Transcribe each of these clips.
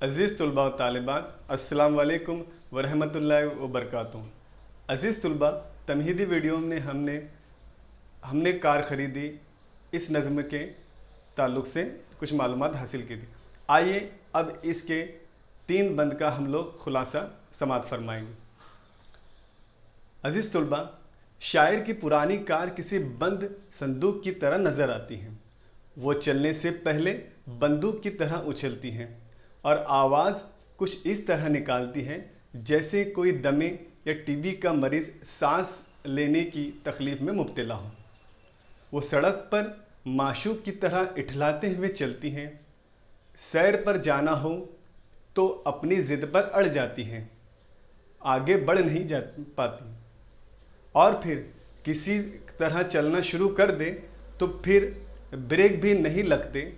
अज़ीज़ तलबा व तालिबात, अस्सलाम वालेकुम व रहमतुल्लाहि व बरकातुहू। अज़ीज़ तलबा, तमहीदी वीडियो में हमने कार ख़रीदी इस नज़्म के ताल्लुक़ से कुछ मालूमात हासिल की थी। आइए अब इसके 3 बंद का हम लोग खुलासा समाअत फरमाएंगे। अज़ीज़ तलबा, शायर की पुरानी कार किसी बंद संदूक की तरह नज़र आती हैं। वो चलने से पहले बंदूक की तरह उछलती हैं और आवाज़ कुछ इस तरह निकालती है जैसे कोई दमे या टीबी का मरीज़ सांस लेने की तकलीफ़ में मुब्तला हो। वो सड़क पर माशूक की तरह इठलाते हुए चलती हैं। सैर पर जाना हो तो अपनी ज़िद पर अड़ जाती हैं, आगे बढ़ नहीं जा पाती, और फिर किसी तरह चलना शुरू कर दे तो फिर ब्रेक भी नहीं लगते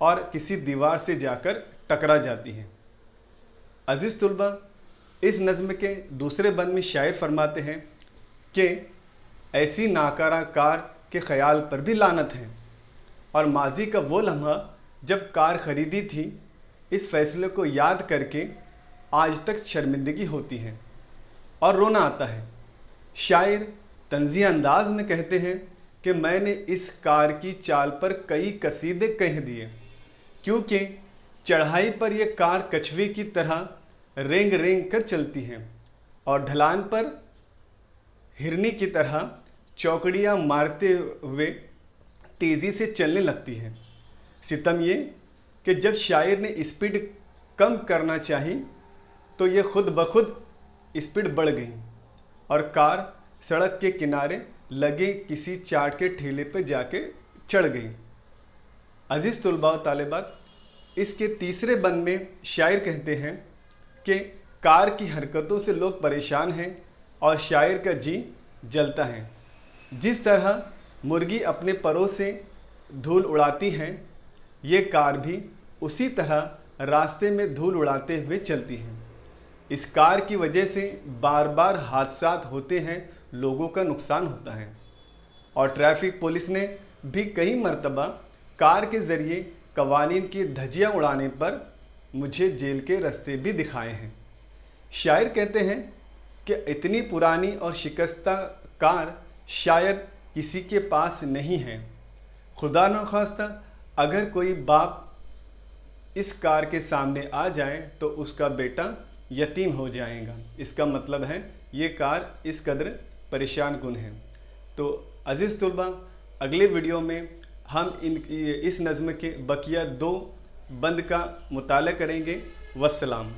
और किसी दीवार से जाकर टकरा जाती हैं। अज़ीज़ तलबा, इस नज़्म के दूसरे बंद में शायर फरमाते हैं कि ऐसी नाकारा कार के ख़याल पर भी लानत है, और माजी का वो लम्हा जब कार ख़रीदी थी, इस फ़ैसले को याद करके आज तक शर्मिंदगी होती है और रोना आता है। शायर तंज़ीह अंदाज में कहते हैं कि मैंने इस कार की चाल पर कई कसीदे कह दिए, क्योंकि चढ़ाई पर यह कार कछुए की तरह रेंग रेंग कर चलती है और ढलान पर हिरनी की तरह चौकड़ियाँ मारते हुए तेज़ी से चलने लगती है। सितम ये कि जब शायर ने स्पीड कम करना चाही तो ये खुद ब खुद स्पीड बढ़ गई और कार सड़क के किनारे लगे किसी चाट के ठेले पर जाके चढ़ गई। अज़ीज़ तलबा व तालिबात, इसके तीसरे बंद में शायर कहते हैं कि कार की हरकतों से लोग परेशान हैं और शायर का जी जलता है। जिस तरह मुर्गी अपने परों से धूल उड़ाती हैं, ये कार भी उसी तरह रास्ते में धूल उड़ाते हुए चलती है। इस कार की वजह से बार बार हादसात होते हैं, लोगों का नुकसान होता है, और ट्रैफिक पुलिस ने भी कई मरतबा कार के ज़रिए कवानीन की धज्जियाँ उड़ाने पर मुझे जेल के रास्ते भी दिखाए हैं। शायर कहते हैं कि इतनी पुरानी और शिकस्ता कार शायद किसी के पास नहीं है। खुदा न खास्ता अगर कोई बाप इस कार के सामने आ जाए तो उसका बेटा यतीम हो जाएगा। इसका मतलब है ये कार इस कदर परेशान कुन है। तो अज़ीज़ तलबा, अगले वीडियो में हम इस नज़्म के बकिया 2 बंद का मुताला करेंगे। वस्सलाम।